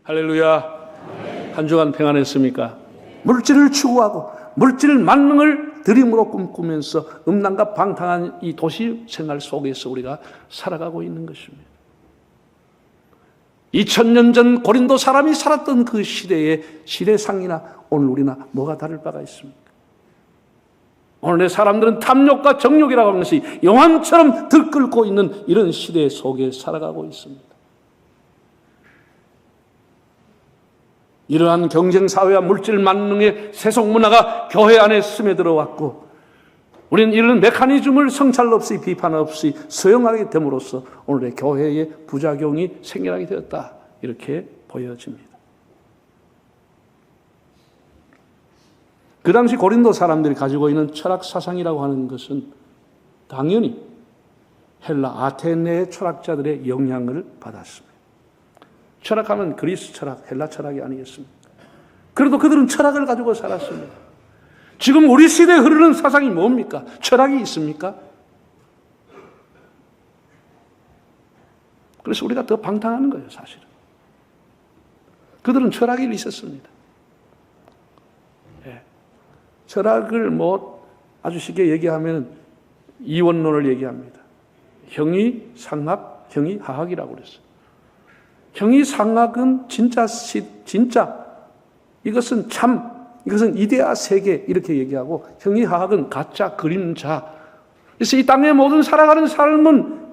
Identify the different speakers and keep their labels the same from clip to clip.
Speaker 1: 할렐루야. 한 주간 평안했습니까? 물질을 추구하고 물질 만능을 드림으로 꿈꾸면서 음란과 방탕한 이 도시 생활 속에서 우리가 살아가고 있는 것입니다. 2000년 전 고린도 사람이 살았던 그 시대의 시대상이나 오늘 우리나 뭐가 다를 바가 있습니까? 오늘의 사람들은 탐욕과 정욕이라고 하는 것이 영환처럼 들끓고 있는 이런 시대 속에 살아가고 있습니다. 이러한 경쟁사회와 물질 만능의 세속문화가 교회 안에 스며들어왔고 우리는 이런 메커니즘을 성찰 없이 비판 없이 수용하게 됨으로써 오늘의 교회의 부작용이 생겨나게 되었다, 이렇게 보여집니다. 그 당시 고린도 사람들이 가지고 있는 철학 사상이라고 하는 것은 당연히 헬라 아테네 철학자들의 영향을 받았습니다. 철학하면 그리스 철학, 헬라 철학이 아니겠습니까? 그래도 그들은 철학을 가지고 살았습니다. 지금 우리 시대에 흐르는 사상이 뭡니까? 철학이 있습니까? 그래서 우리가 더 방탕하는 거예요, 사실은. 그들은 철학이 있었습니다. 예. 철학을 아주 쉽게 얘기하면 이원론을 얘기합니다. 형이상학, 형이하학이라고 그랬어요. 형이상학은 진짜 이것은 참, 이것은 이데아 세계 이렇게 얘기하고 형이하학은 가짜 그림자. 그래서 이 땅의 모든 살아가는 삶은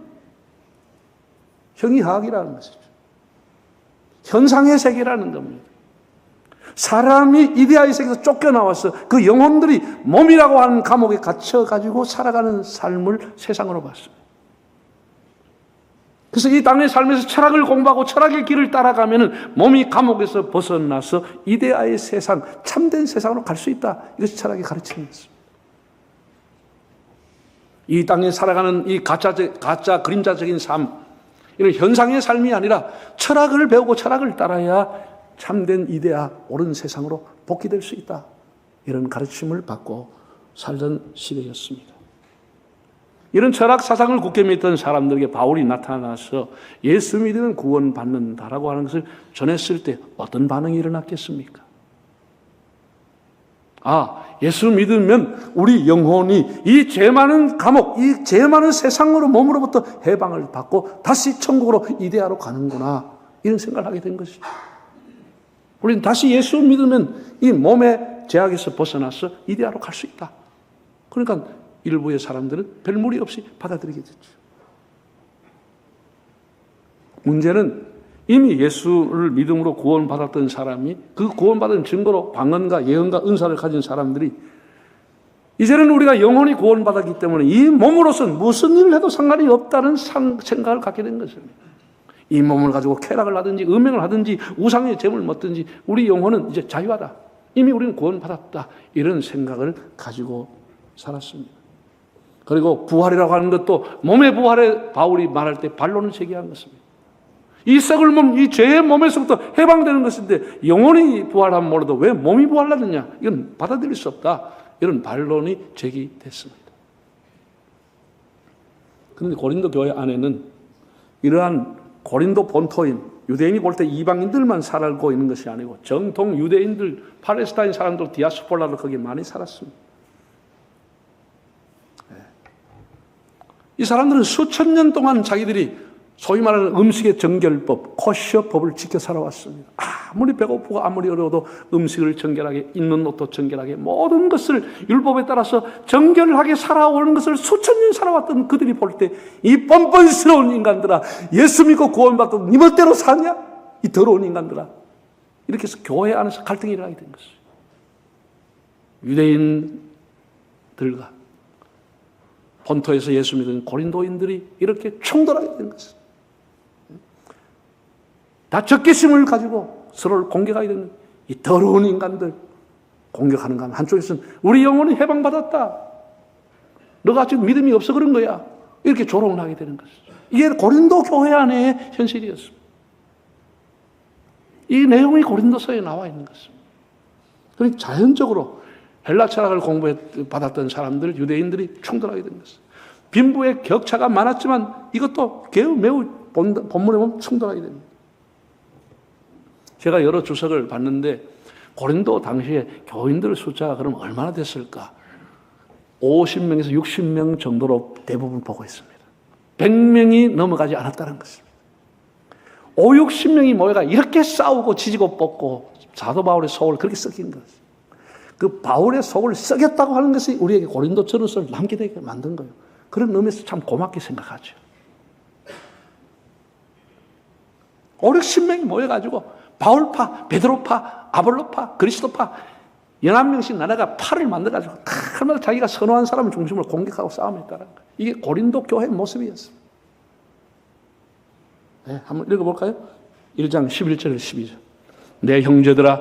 Speaker 1: 형이하학이라는 것이죠. 현상의 세계라는 겁니다. 사람이 이데아의 세계에서 쫓겨나와서 그 영혼들이 몸이라고 하는 감옥에 갇혀가지고 살아가는 삶을 세상으로 봤습니다. 그래서 이 땅의 삶에서 철학을 공부하고 철학의 길을 따라가면 몸이 감옥에서 벗어나서 이데아의 세상, 참된 세상으로 갈 수 있다. 이것이 철학이 가르치는 것입니다. 이 땅에 살아가는 이 가짜 그림자적인 삶, 이런 현상의 삶이 아니라 철학을 배우고 철학을 따라야 참된 이데아, 옳은 세상으로 복귀될 수 있다. 이런 가르침을 받고 살던 시대였습니다. 이런 철학 사상을 굳게 믿던 사람들에게 바울이 나타나서 예수 믿으면 구원받는다라고 하는 것을 전했을 때 어떤 반응이 일어났겠습니까? 예수 믿으면 우리 영혼이 이 죄 많은 감옥, 이 죄 많은 세상으로 몸으로부터 해방을 받고 다시 천국으로 이데아로 가는구나, 이런 생각을 하게 된 것이죠. 우리는 다시 예수 믿으면 이 몸의 죄악에서 벗어나서 이데아로 갈 수 있다. 그러니까 일부의 사람들은 별 무리 없이 받아들이게 됐죠. 문제는 이미 예수를 믿음으로 구원받았던 사람이 그 구원받은 증거로 방언과 예언과 은사를 가진 사람들이 이제는 우리가 영혼이 구원받았기 때문에 이 몸으로서는 무슨 일을 해도 상관이 없다는 생각을 갖게 된 것입니다. 이 몸을 가지고 쾌락을 하든지 음행을 하든지 우상의 재물을 먹든지 우리 영혼은 이제 자유하다. 이미 우리는 구원받았다. 이런 생각을 가지고 살았습니다. 그리고 부활이라고 하는 것도 몸의 부활에 바울이 말할 때 반론을 제기한 것입니다. 이 썩을 몸, 이 죄의 몸에서부터 해방되는 것인데 영혼이 부활하면 몰라도 왜 몸이 부활하느냐? 이건 받아들일 수 없다. 이런 반론이 제기됐습니다. 그런데 고린도 교회 안에는 이러한 고린도 본토인, 유대인이 볼 때 이방인들만 살고 있는 것이 아니고 정통 유대인들, 팔레스타인 사람들, 디아스포라도 거기에 많이 살았습니다. 이 사람들은 수천 년 동안 자기들이 소위 말하는 음식의 정결법, 코셔법을 지켜 살아왔습니다. 아무리 배고프고 아무리 어려워도 음식을 정결하게, 입는 옷도 정결하게, 모든 것을 율법에 따라서 정결하게 살아오는 것을 수천 년 살아왔던 그들이 볼 때 이 뻔뻔스러운 인간들아, 예수 믿고 구원받고 네 멋대로 사냐? 이 더러운 인간들아. 이렇게 해서 교회 안에서 갈등이 일어나게 된 것이죠. 유대인들과 본토에서 예수 믿은 고린도인들이 이렇게 충돌하게 된 것입니다. 다 적개심을 가지고 서로를 공격하게 되는 이 더러운 인간들 공격하는 가 한쪽에서는 우리 영혼이 해방받았다. 너가 아직 믿음이 없어 그런 거야. 이렇게 조롱을 하게 되는 것이죠. 이게 고린도 교회 안의 현실이었습니다. 이 내용이 고린도서에 나와 있는 것입니다. 그러니까 자연적으로 헬라 철학을 공부받았던 사람들, 유대인들이 충돌하게 된 것입니다. 빈부의 격차가 많았지만 이것도 매우 본문에 보면 충돌하게 됩니다. 제가 여러 주석을 봤는데 고린도 당시에 교인들 숫자가 그럼 얼마나 됐을까? 50명에서 60명 정도로 대부분 보고 있습니다. 100명이 넘어가지 않았다는 것입니다. 5, 60명이 모여가 이렇게 싸우고 지지고 뻗고 사도 바울의 속을 그렇게 썩인 것입니다. 그 바울의 속을 썩였다고 하는 것이 우리에게 고린도 전후서를 남게 되게 만든 거예요. 그런 의미에서 참 고맙게 생각하죠. 5, 60명이 모여가지고 바울파, 베드로파, 아볼로파, 그리스도파 11명씩 나라가 파를 만들어가지고 얼마나 자기가 선호한 사람을 중심으로 공격하고 싸움했다는 거예요. 이게 고린도 교회의 모습이었어요. 네, 한번 읽어볼까요? 1장 11절 12절. 내 형제들아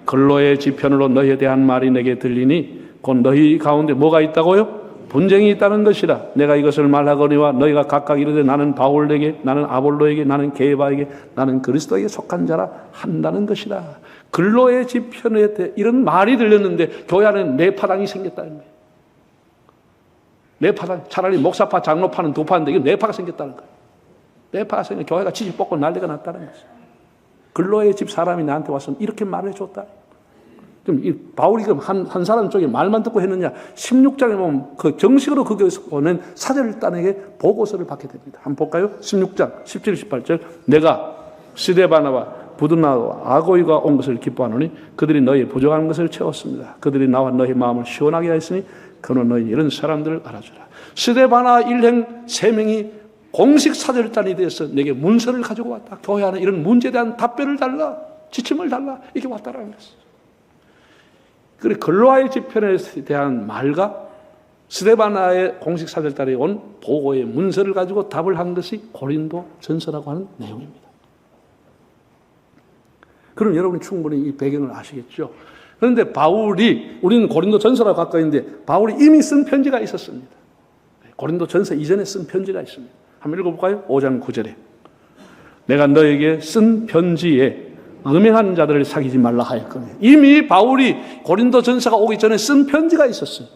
Speaker 1: 근로의 지편으로 너희에 대한 말이 내게 들리니 곧 너희 가운데 뭐가 있다고요? 분쟁이 있다는 것이라. 내가 이것을 말하거니와 너희가 각각 이르되 나는 바울에게, 나는 아볼로에게, 나는 게바에게, 나는 그리스도에게 속한 자라 한다는 것이라. 근로의 지편에 대해 이런 말이 들렸는데 교회 안에 네 파당이 생겼다는 거예요. 네 파당. 차라리 목사파, 장로파는 두 파인데 이거 네 파가 생겼다는 거예요. 네 파가 생겨 교회가 지지 뽑고 난리가 났다는 거죠. 근로의 집 사람이 나한테 와서 이렇게 말해 줬다. 그럼 이 바울이 그럼 한 사람 쪽에 말만 듣고 했느냐? 16장에 보면 그 정식으로 거기서 보낸 사절단에게 보고서를 받게 됩니다. 한번 볼까요? 16장 17, 18절. 내가 스데바나와 부드나와 아고이가 온 것을 기뻐하노니 그들이 너희 부족한 것을 채웠습니다. 그들이 나와 너희 마음을 시원하게 하였으니 그는 너희 이런 사람들을 알아주라. 스데바나 일행 3명이 공식 사절단이 되어서 내게 문서를 가지고 왔다. 교회 안에 이런 문제에 대한 답변을 달라. 지침을 달라. 이렇게 왔다라는 것이죠. 그래 근로의 지편에 대한 말과 스데바나의 공식 사절단이 온 보고의 문서를 가지고 답을 한 것이 고린도 전서라고 하는 내용입니다. 그럼 여러분이 충분히 이 배경을 아시겠죠? 그런데 바울이, 우리는 고린도 전서라고 갖고 있는데 바울이 이미 쓴 편지가 있었습니다. 고린도 전서 이전에 쓴 편지가 있습니다. 한번 읽어볼까요? 5장 9절에 내가 너에게 쓴 편지에 음행하는 자들을 사귀지 말라 하였거니. 이미 바울이 고린도 전서가 오기 전에 쓴 편지가 있었어요.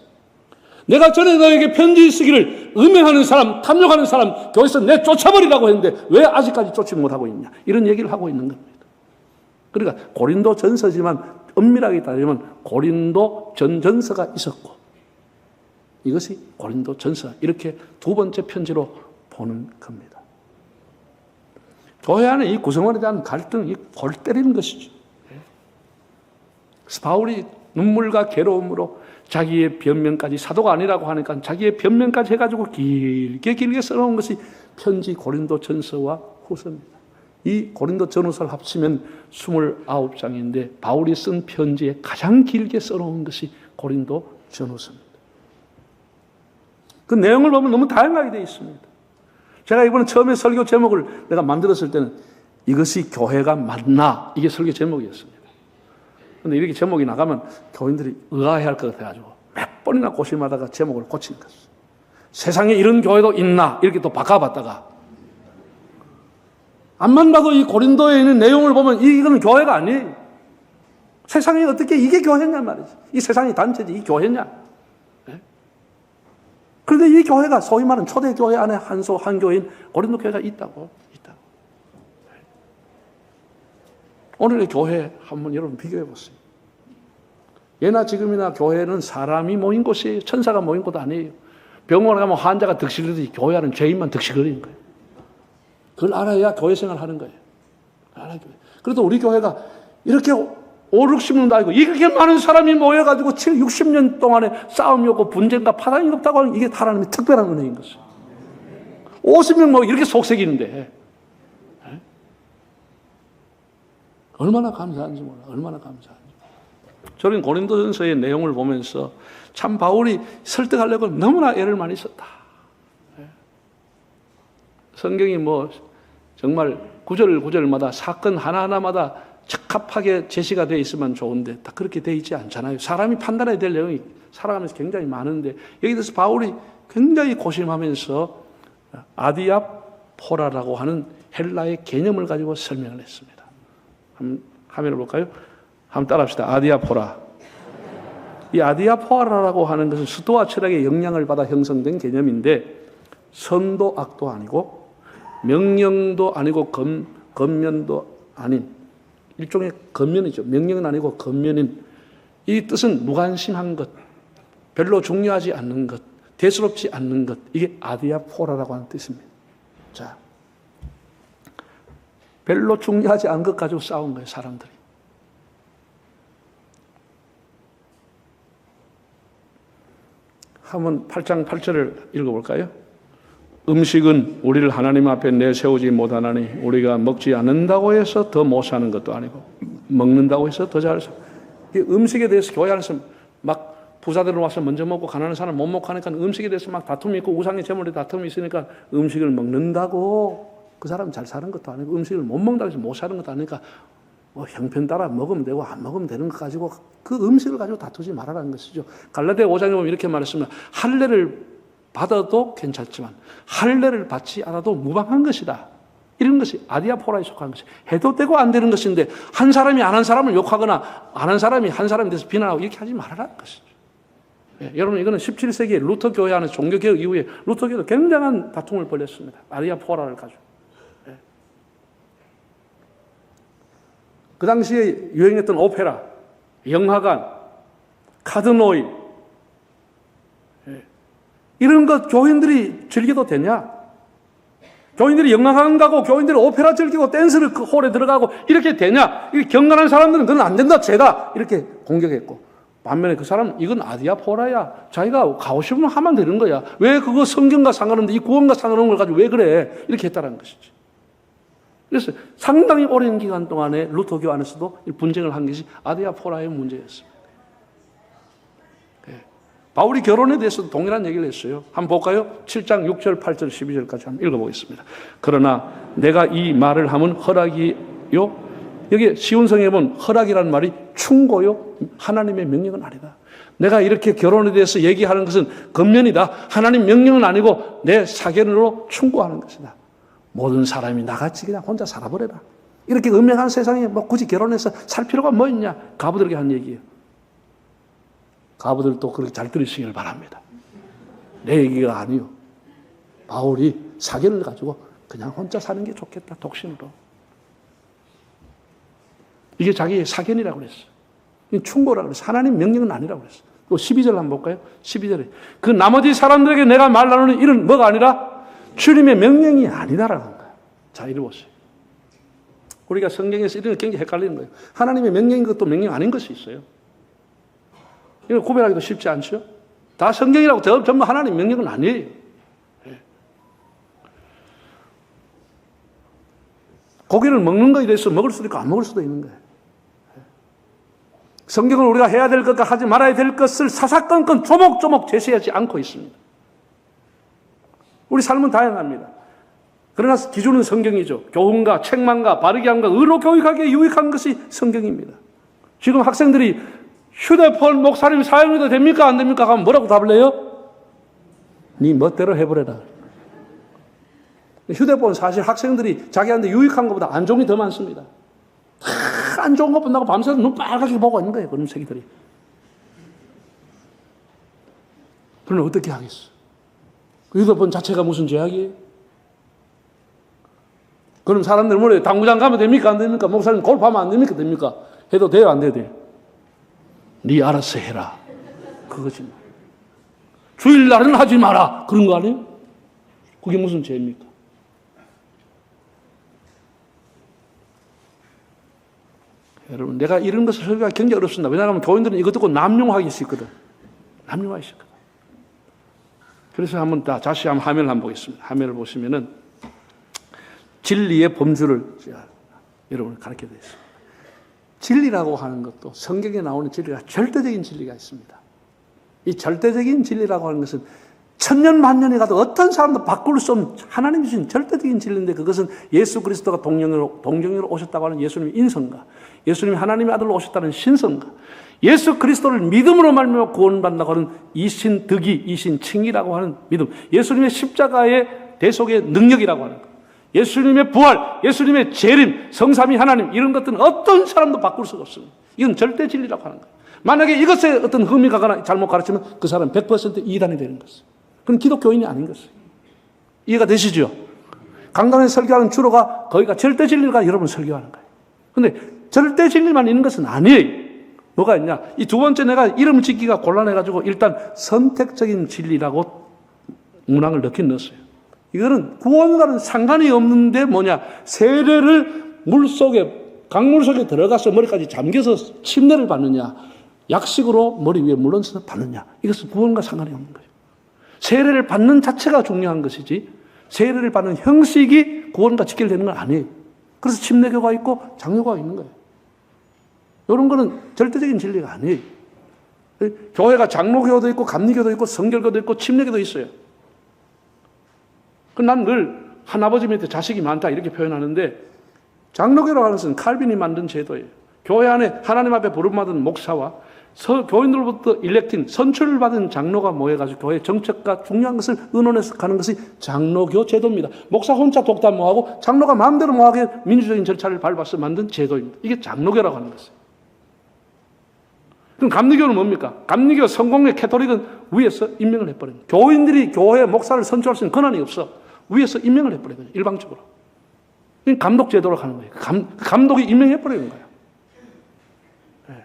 Speaker 1: 내가 전에 너에게 편지 쓰기를 음행하는 사람, 탐욕하는 사람 교회에서 내 쫓아버리라고 했는데 왜 아직까지 쫓지 못하고 있냐. 이런 얘기를 하고 있는 겁니다. 그러니까 고린도 전서지만 엄밀하게 따지면 고린도 전서가 있었고 이것이 고린도 전서, 이렇게 두 번째 편지로 보는 겁니다. 교회 안에 이 구성원에 대한 갈등이 골 때리는 것이죠. 바울이 눈물과 괴로움으로 자기의 변명까지, 사도가 아니라고 하니까 자기의 변명까지 해가지고 길게 써놓은 것이 편지 고린도 전서와 후서입니다. 이 고린도 전후서를 합치면 29장인데 바울이 쓴 편지에 가장 길게 써놓은 것이 고린도 전후서입니다. 그 내용을 보면 너무 다양하게 되어 있습니다. 제가 이번에 처음에 설교 제목을 내가 만들었을 때는 이것이 교회가 맞나? 이게 설교 제목이었습니다. 그런데 이렇게 제목이 나가면 교인들이 의아해할 것 같아가지고 몇 번이나 고심하다가 제목을 고친 것이에요. 세상에 이런 교회도 있나? 이렇게 또 바꿔봤다가 앞만 봐도 이 고린도에 있는 내용을 보면 이거는 교회가 아니에요. 세상에 어떻게 이게 교회냐 말이지. 이 세상이 단체지 이 교회냐. 그런데 이 교회가 소위 말하는 초대교회 안에 한 교회인 고린도 교회가 있다고. 오늘의 교회 한번 여러분 비교해 보세요. 예나 지금이나 교회는 사람이 모인 곳이에요. 천사가 모인 곳 아니에요. 병원에 가면 환자가 득실거리듯이 교회 안은 죄인만 득실거리는 거예요. 그걸 알아야 교회 생활 하는 거예요. 그래도 우리 교회가 이렇게 5, 60년도 아니고 이렇게 많은 사람이 모여가지고 7, 60년 동안에 싸움이 없고 분쟁과 파당이 없다고 하는 이게 하나님의 특별한 은혜인 것이에요. 50명 모여 이렇게 속색이는데 얼마나 감사한지 몰라. 얼마나 감사한지. 저는 고린도전서의 내용을 보면서 참 바울이 설득하려고 너무나 애를 많이 썼다. 성경이 뭐 정말 구절마다 사건 하나하나마다 적합하게 제시가 되어 있으면 좋은데 다 그렇게 되어 있지 않잖아요. 사람이 판단해야 될 내용이 살아가면서 굉장히 많은데 여기 대해서 바울이 굉장히 고심하면서 아디아포라라고 하는 헬라의 개념을 가지고 설명을 했습니다. 한번 화면을 볼까요? 한번 따라합시다. 아디아포라. 이 아디아포라라고 하는 것은 스토아 철학의 영향을 받아 형성된 개념인데 선도 악도 아니고 명령도 아니고 검면도 아닌 일종의 겉면이죠. 명령은 아니고 겉면인 이 뜻은 무관심한 것, 별로 중요하지 않는 것, 대수롭지 않는 것, 이게 아디아포라라고 하는 뜻입니다. 자, 별로 중요하지 않은 것 가지고 싸운 거예요, 사람들이. 한번 8장 8절을 읽어볼까요? 음식은 우리를 하나님 앞에 내세우지 못하나니 우리가 먹지 않는다고 해서 더 못 사는 것도 아니고 먹는다고 해서 더 잘 사. 음식에 대해서 교회 안에서 막 부자들은 와서 먼저 먹고 가난한 사람 못 먹고 하니까 음식에 대해서 막 다툼이 있고 우상의 제물에 다툼이 있으니까 음식을 먹는다고 그 사람 잘 사는 것도 아니고 음식을 못 먹는다고 해서 못 사는 것도 아니니까 뭐 형편 따라 먹으면 되고 안 먹으면 되는 것 가지고 그 음식을 가지고 다투지 말아라는 것이죠. 갈라디아 5장에 보면 이렇게 말했습니다. 할례를 받아도 괜찮지만 할례를 받지 않아도 무방한 것이다. 이런 것이 아디아포라에 속한 것이 해도 되고 안 되는 것인데 한 사람이 안 한 사람을 욕하거나 안 한 사람이 한 사람에 대해서 비난하고 이렇게 하지 말아라는 것이죠. 예, 여러분 이거는 17세기 루터 교회 안에서 종교개혁 이후에 루터 교회도 굉장한 다툼을 벌였습니다. 아디아포라를 가지고. 예. 그 당시에 유행했던 오페라, 영화관, 카드노이 이런 것 교인들이 즐겨도 되냐? 교인들이 영화관 가고 교인들이 오페라 즐기고 댄스를 그 홀에 들어가고 이렇게 되냐? 이게 경건한 사람들은 그건 안 된다, 죄다. 이렇게 공격했고. 반면에 그 사람은 이건 아디아포라야. 자기가 가고 싶으면 하면 되는 거야. 왜 그거 성경과 상관없는데 이 구원과 상관없는 걸 가지고 왜 그래? 이렇게 했다는 것이지. 그래서 상당히 오랜 기간 동안에 루터교 안에서도 분쟁을 한 것이 아디아포라의 문제였습니다. 바울이 결혼에 대해서도 동일한 얘기를 했어요. 한번 볼까요? 7장 6절, 8절, 12절까지 한번 읽어보겠습니다. 그러나 내가 이 말을 하면 허락이요. 여기 시온성에 보면 허락이라는 말이 충고요. 하나님의 명령은 아니다. 내가 이렇게 결혼에 대해서 얘기하는 것은 겉면이다. 하나님 명령은 아니고 내 사견으로 충고하는 것이다. 모든 사람이 나같이 그냥 혼자 살아버려라. 이렇게 음행한 세상에 뭐 굳이 결혼해서 살 필요가 뭐 있냐. 가부들에게 한 얘기예요. 가부들도 그렇게 잘 들으시길 바랍니다. 내 얘기가 아니요. 바울이 사견을 가지고 그냥 혼자 사는 게 좋겠다. 독신으로. 이게 자기의 사견이라고 그랬어. 충고라고 그랬어. 하나님 명령은 아니라고 그랬어. 또 12절 한번 볼까요? 12절에 그 나머지 사람들에게 내가 말 나누는 일은 뭐가 아니라 주님의 명령이 아니다라는 거예요. 자, 이리 보세요. 우리가 성경에서 이런 게 굉장히 헷갈리는 거예요. 하나님의 명령인 것도 명령 아닌 것이 있어요. 이거 구별하기도 쉽지 않죠? 다 성경이라고 전부 하나님 명령은 아니에요. 고기를 먹는 거에 대해서 먹을 수도 있고 안 먹을 수도 있는 거예요. 성경은 우리가 해야 될 것과 하지 말아야 될 것을 사사건건 조목조목 제시하지 않고 있습니다. 우리 삶은 다양합니다. 그러나 기준은 성경이죠. 교훈과 책망과 바르게 함과 의로 교육하기에 유익한 것이 성경입니다. 지금 학생들이 휴대폰 목사님 사용해도 됩니까? 안 됩니까? 하면 뭐라고 답을 해요? 네 멋대로 해보래라. 휴대폰 사실 학생들이 자기한테 유익한 것보다 안 좋은 게 더 많습니다. 다 안 좋은 것 본다고 밤새서 눈 빨갛게 보고 있는 거예요. 그런 새끼들이. 그러면 어떻게 하겠어? 그 휴대폰 자체가 무슨 죄악이에요? 그럼 사람들 뭐래요? 당구장 가면 됩니까? 안 됩니까? 목사님 골프하면 안 됩니까? 됩니까? 해도 돼요? 안 돼도 돼요? 네 알아서 해라. 그거지 뭐. 주일날은 하지 마라. 그런 거 아니에요? 그게 무슨 죄입니까? 여러분, 내가 이런 것을 설교하기 굉장히 어렵습니다. 왜냐하면 교인들은 이거 듣고 남용하기 있거든. 남용하기 있거든. 그래서 한번 다시 한번 화면을 한번 보겠습니다. 화면을 보시면은 진리의 범주를 여러분을 가르쳐 드렸습니다. 진리라고 하는 것도 성경에 나오는 진리가 절대적인 진리가 있습니다. 이 절대적인 진리라고 하는 것은 천년 만년에 가도 어떤 사람도 바꿀 수 없는 하나님이 주신 절대적인 진리인데 그것은 예수 그리스도가 동정으로 오셨다고 하는 예수님의 인성과 예수님이 하나님의 아들로 오셨다는 신성과 예수 그리스도를 믿음으로 말미암아 구원받는다고 하는 이신득이 이신칭이라고 하는 믿음, 예수님의 십자가의 대속의 능력이라고 하는 것, 예수님의 부활, 예수님의 재림, 성삼위 하나님 이런 것들은 어떤 사람도 바꿀 수가 없습니다. 이건 절대 진리라고 하는 거예요. 만약에 이것에 어떤 흠이 가거나 잘못 가르치면 그 사람은 100% 이단이 되는 것이에요. 그건 기독교인이 아닌 것이에요. 이해가 되시죠? 강단에 설교하는 주로가 거기가 절대 진리가 여러분 설교하는 거예요. 그런데 절대 진리만 있는 것은 아니에요. 뭐가 있냐? 이 두 번째 내가 이름 짓기가 곤란해가지고 일단 선택적인 진리라고 문항을 넣긴 넣었어요. 이거는 구원과는 상관이 없는데 뭐냐? 세례를 강물 속에 들어가서 머리까지 잠겨서 침례를 받느냐? 약식으로 머리 위에 물 얹어서 받느냐? 이것은 구원과 상관이 없는 거예요. 세례를 받는 자체가 중요한 것이지 세례를 받는 형식이 구원과 직결되는 건 아니에요. 그래서 침례교가 있고 장로교가 있는 거예요. 이런 거는 절대적인 진리가 아니에요. 교회가 장로교도 있고 감리교도 있고 성결교도 있고 침례교도 있어요. 난 늘 할아버지 밑에 자식이 많다 이렇게 표현하는데 장로교라고 하는 것은 칼빈이 만든 제도예요. 교회 안에 하나님 앞에 부름받은 목사와 교인들로부터 일렉팅, 선출을 받은 장로가 모여가지고 교회 정책과 중요한 것을 의논해서 가는 것이 장로교 제도입니다. 목사 혼자 독단 뭐하고 장로가 마음대로 뭐하게 민주적인 절차를 밟아서 만든 제도입니다. 이게 장로교라고 하는 것이에요. 그럼 감리교는 뭡니까? 감리교, 성공회, 캐토릭은 위에서 임명을 해버립니다. 교인들이 교회 목사를 선출할 수 있는 권한이 없어. 위에서 임명을 해버려요. 일방적으로. 감독 제도로 가는 거예요. 감독이 임명해버리는 거예요. 네.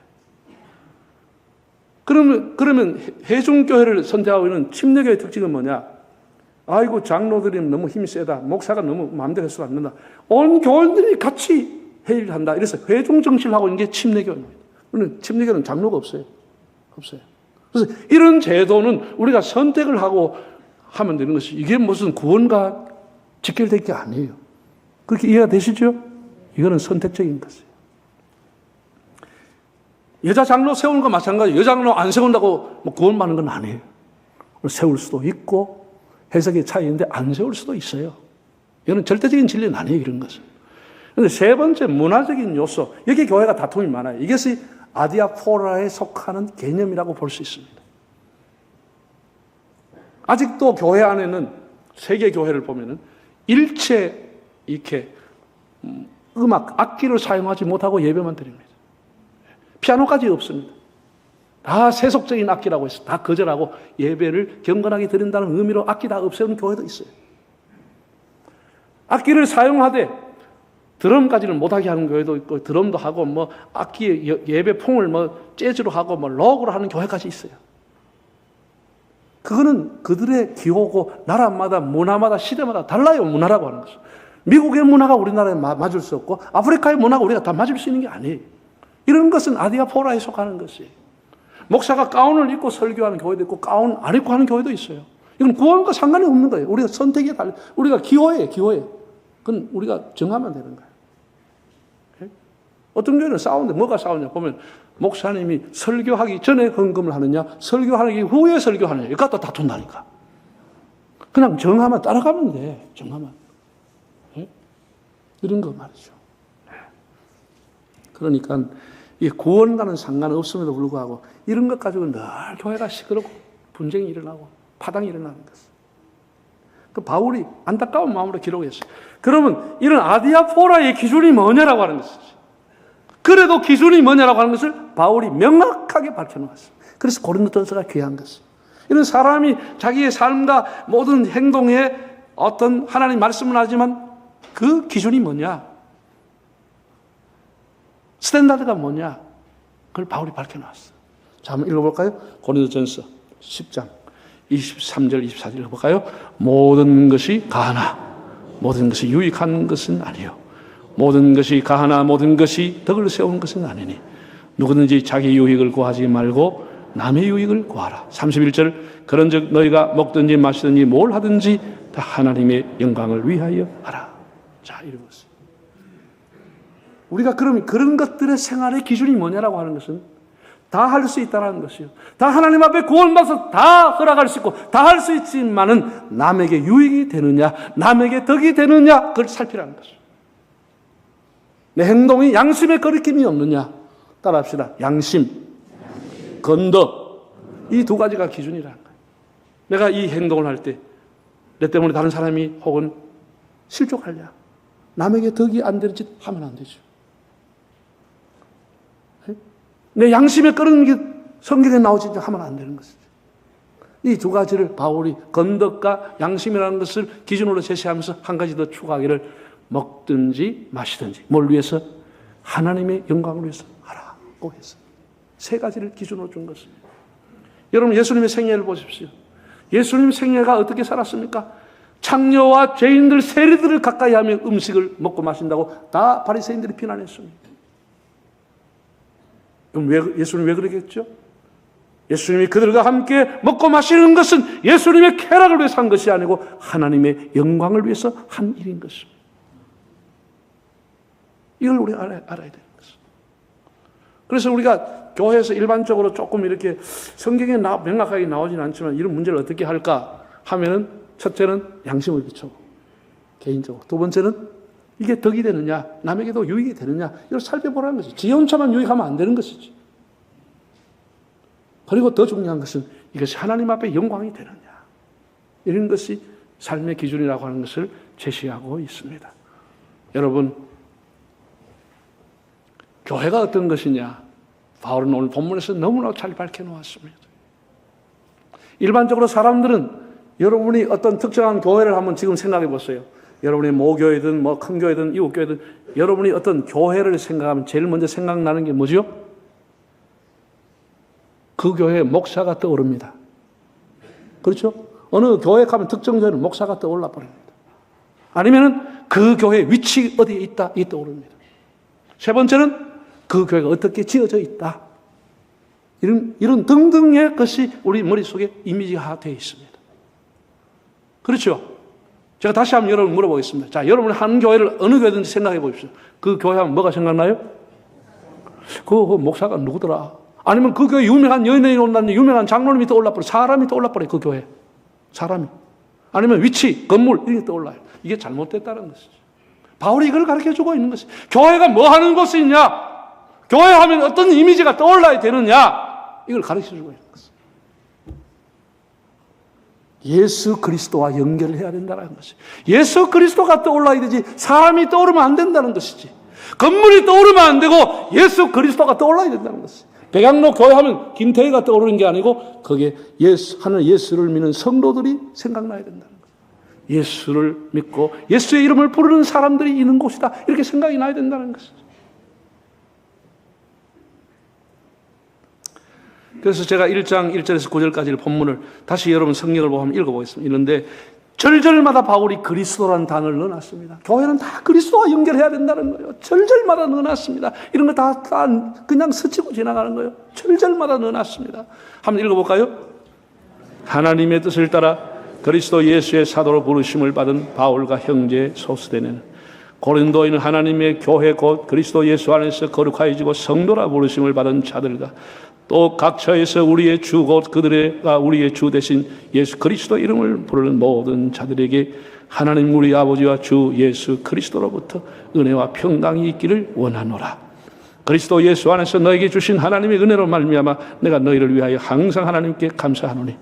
Speaker 1: 그러면 해중교회를 선택하고 있는 침례교회의 특징은 뭐냐? 아이고 장로들이 너무 힘이 세다. 목사가 너무 마음대로 해서 안 된다. 온 교인들이 같이 회의를 한다. 이래서 회중정치를 하고 있는 게 침례교회입니다. 침례교는 장로가 없어요. 없어요. 그래서 이런 제도는 우리가 선택을 하고 하면 되는 것이 이게 무슨 구원과 직결된 게 아니에요. 그렇게 이해가 되시죠? 이거는 선택적인 것이에요. 여자 장로 세우는 거 마찬가지예요. 여자 장로 안 세운다고 구원받는 건 아니에요. 세울 수도 있고 해석의 차이인데 안 세울 수도 있어요. 이거는 절대적인 진리는 아니에요. 이런 것은. 그런데 세 번째 문화적인 요소, 여기 교회가 다툼이 많아요. 이것이 아디아포라에 속하는 개념이라고 볼 수 있습니다. 아직도 교회 안에는 세계 교회를 보면은 일체 이렇게 음악, 악기를 사용하지 못하고 예배만 드립니다. 피아노까지 없습니다. 다 세속적인 악기라고 해서 다 거절하고 예배를 경건하게 드린다는 의미로 악기 다 없애는 교회도 있어요. 악기를 사용하되 드럼까지는 못하게 하는 교회도 있고 드럼도 하고 뭐 악기 예배 풍을 뭐 재즈로 하고 뭐 록으로 하는 교회까지 있어요. 그거는 그들의 기호고 나라마다 문화마다 시대마다 달라요. 문화라고 하는 것은. 미국의 문화가 우리나라에 맞을 수 없고 아프리카의 문화가 우리가 다 맞을 수 있는 게 아니에요. 이런 것은 아디아포라에 속하는 것이에요. 목사가 가운을 입고 설교하는 교회도 있고 가운 안 입고 하는 교회도 있어요. 이건 구원과 상관이 없는 거예요. 우리가 선택에 달려 우리가 기호예요. 기호예요. 그건 우리가 정하면 되는 거예요. 어떤 교회는 싸우는데 뭐가 싸우냐 보면 목사님이 설교하기 전에 헌금을 하느냐 설교하기 후에 설교하느냐 이거 갖다 다툰다니까. 그냥 정하면 따라가면 돼. 정하면. 네? 이런 거 말이죠. 네. 그러니까 이 구원과는 상관없음에도 불구하고 이런 것 가지고 늘 교회가 시끄럽고 분쟁이 일어나고 파당이 일어나는 것을. 그 바울이 안타까운 마음으로 기록했어요. 그러면 이런 아디아포라의 기준이 뭐냐라고 하는 것이죠. 그래도 기준이 뭐냐라고 하는 것을 바울이 명확하게 밝혀놓았어요. 그래서 고린도전서가 귀한 것이에요. 이런 사람이 자기의 삶과 모든 행동에 어떤 하나님 말씀을 하지만 그 기준이 뭐냐? 스탠다드가 뭐냐? 그걸 바울이 밝혀놨어요. 자, 한번 읽어볼까요? 고린도전서 10장 23절 24절 읽어볼까요? 모든 것이 가하나 모든 것이 유익한 것은 아니요 모든 것이 가하나 모든 것이 덕을 세우는 것은 아니니 누구든지 자기 유익을 구하지 말고 남의 유익을 구하라. 31절 그런즉 너희가 먹든지 마시든지 뭘 하든지 다 하나님의 영광을 위하여 하라. 자, 이러면서 우리가 그럼 그런 것들의 생활의 기준이 뭐냐라고 하는 것은 다 할 수 있다는 것이요. 다 하나님 앞에 구원받아서 다 허락할 수 있고 다 할 수 있지만은 남에게 유익이 되느냐 남에게 덕이 되느냐 그걸 살피라는 것이요. 내 행동이 양심에 거리낌이 없느냐 따라합시다. 양심, 건덕 이 두 가지가 기준이라는 거예요. 내가 이 행동을 할 때 내 때문에 다른 사람이 혹은 실족하냐 남에게 덕이 안 되는 짓 하면 안 되죠. 내 양심에 끓는 게 성경에 나오지 하면 안 되는 것이죠. 이 두 가지를 바울이 건덕과 양심이라는 것을 기준으로 제시하면서 한 가지 더 추가하기를 먹든지 마시든지 뭘 위해서? 하나님의 영광을 위해서 하라고 해서 세 가지를 기준으로 준 것입니다. 여러분 예수님의 생애를 보십시오. 예수님 생애가 어떻게 살았습니까? 창녀와 죄인들, 세리들을 가까이 하며 음식을 먹고 마신다고 다 바리새인들이 비난했습니다. 그럼 예수님 왜 그러겠죠? 예수님이 그들과 함께 먹고 마시는 것은 예수님의 쾌락을 위해서 한 것이 아니고 하나님의 영광을 위해서 한 일인 것입니다. 이걸 우리가 알아야 되는 것입니다. 그래서 우리가 교회에서 일반적으로 조금 이렇게 성경에 명확하게 나오지는 않지만 이런 문제를 어떻게 할까 하면은 첫째는 양심을 비추고 개인적으로, 두 번째는 이게 덕이 되느냐, 남에게도 유익이 되느냐 이걸 살펴보라는 것이지. 지 혼자만 유익하면 안 되는 것이지. 그리고 더 중요한 것은 이것이 하나님 앞에 영광이 되느냐, 이런 것이 삶의 기준이라고 하는 것을 제시하고 있습니다. 여러분, 교회가 어떤 것이냐, 바울은 오늘 본문에서 너무나 잘 밝혀놓았습니다. 일반적으로 사람들은 여러분이 어떤 특정한 교회를 한번 지금 생각해 보세요. 여러분이 모교회든 뭐 큰 교회든 이웃교회든 여러분이 어떤 교회를 생각하면 제일 먼저 생각나는 게 뭐죠? 그 교회의 목사가 떠오릅니다. 그렇죠? 어느 교회 가면 특정 교회는 목사가 떠올라 버립니다. 아니면은 그 교회의 위치 어디에 있다, 이게 떠오릅니다. 세 번째는 그 교회가 어떻게 지어져 있다. 이런 등등의 것이 우리 머릿속에 이미지화 되어 있습니다. 그렇죠? 제가 다시 한번 여러분 물어보겠습니다. 자, 여러분 한 교회를 어느 교회든지 생각해 보십시오. 그 교회 하면 뭐가 생각나요? 그 목사가 누구더라? 아니면 그 교회 유명한 연예인이 온다는데 유명한 장로님이 떠올라버려. 사람이 떠올라버려, 그 교회. 사람이. 아니면 위치, 건물, 이런 게 떠올라요. 이게 잘못됐다는 것이죠. 바울이 이걸 가르쳐주고 있는 것이. 교회가 뭐 하는 곳이냐? 교회 하면 어떤 이미지가 떠올라야 되느냐? 이걸 가르쳐주고 있는 것입니다. 예수 그리스도와 연결을 해야 된다는 것이. 예수 그리스도가 떠올라야 되지 사람이 떠오르면 안 된다는 것이지. 건물이 떠오르면 안 되고 예수 그리스도가 떠올라야 된다는 것이. 백양로 교회 하면 김태희가 떠오르는 게 아니고 거기에 하는 예수를 믿는 성도들이 생각나야 된다는 거예요. 예수를 믿고 예수의 이름을 부르는 사람들이 있는 곳이다, 이렇게 생각이 나야 된다는 것이죠. 그래서 제가 1장 1절에서 9절까지의 본문을 다시 여러분 성경을 보고 한번 읽어보겠습니다. 이런데 절절마다 바울이 그리스도라는 단어를 넣어놨습니다. 교회는 다 그리스도와 연결해야 된다는 거예요. 절절마다 넣어놨습니다. 이런 거 다 그냥 스치고 지나가는 거예요. 절절마다 넣어놨습니다. 한번 읽어볼까요? 하나님의 뜻을 따라 그리스도 예수의 사도로 부르심을 받은 바울과 형제 소스대는 고린도에는 하나님의 교회 곧 그리스도 예수 안에서 거룩하여지고 성도라 부르심을 받은 자들과 또 각처에서 우리의 주 곧 그들과 우리의 주 대신 예수 그리스도 이름을 부르는 모든 자들에게 하나님 우리 아버지와 주 예수 그리스도로부터 은혜와 평강이 있기를 원하노라. 그리스도 예수 안에서 너에게 주신 하나님의 은혜로 말미암아 내가 너희를 위하여 항상 하나님께 감사하노니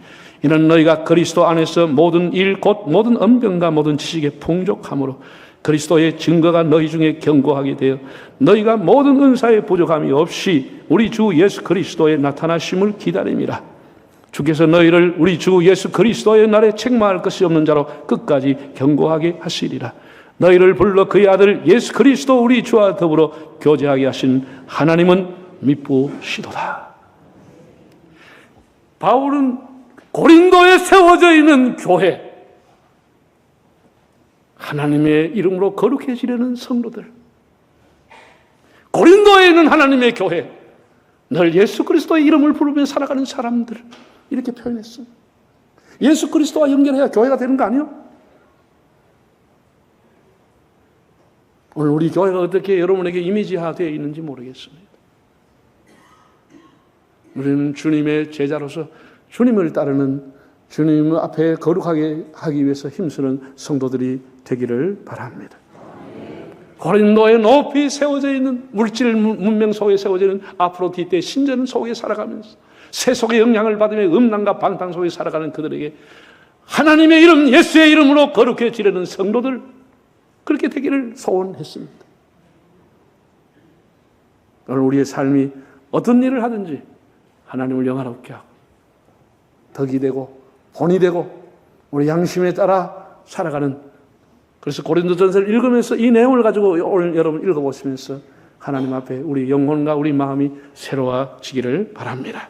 Speaker 1: 이는 너희가 그리스도 안에서 모든 일 곧 모든 언변과 모든 지식에 풍족함으로 그리스도의 증거가 너희 중에 견고하게 되어 너희가 모든 은사에 부족함이 없이 우리 주 예수 그리스도의 나타나심을 기다림이라. 주께서 너희를 우리 주 예수 그리스도의 날에 책망할 것이 없는 자로 끝까지 견고하게 하시리라. 너희를 불러 그의 아들 예수 그리스도 우리 주와 더불어 교제하게 하신 하나님은 미쁘시도다. 바울은 고린도에 세워져 있는 교회, 하나님의 이름으로 거룩해지려는 성도들, 고린도에 있는 하나님의 교회, 늘 예수 그리스도의 이름을 부르며 살아가는 사람들, 이렇게 표현했습니다. 예수 그리스도와 연결해야 교회가 되는 거 아니에요? 오늘 우리 교회가 어떻게 여러분에게 이미지화되어 있는지 모르겠습니다. 우리는 주님의 제자로서 주님을 따르는, 주님 앞에 거룩하게 하기 위해서 힘쓰는 성도들이 되기를 바랍니다. 고린도에 높이 세워져 있는 물질 문명 속에 세워져 있는 아프로디테 신전 속에 살아가면서 세속의 영향을 받으며 음란과 방탕 속에 살아가는 그들에게 하나님의 이름, 예수의 이름으로 거룩해지려는 성도들, 그렇게 되기를 소원했습니다. 오늘 우리의 삶이 어떤 일을 하든지 하나님을 영화롭게 하고 덕이 되고 본이 되고 우리 양심에 따라 살아가는, 그래서 고린도전서를 읽으면서 이 내용을 가지고 오늘 여러분 읽어보시면서 하나님 앞에 우리 영혼과 우리 마음이 새로워지기를 바랍니다.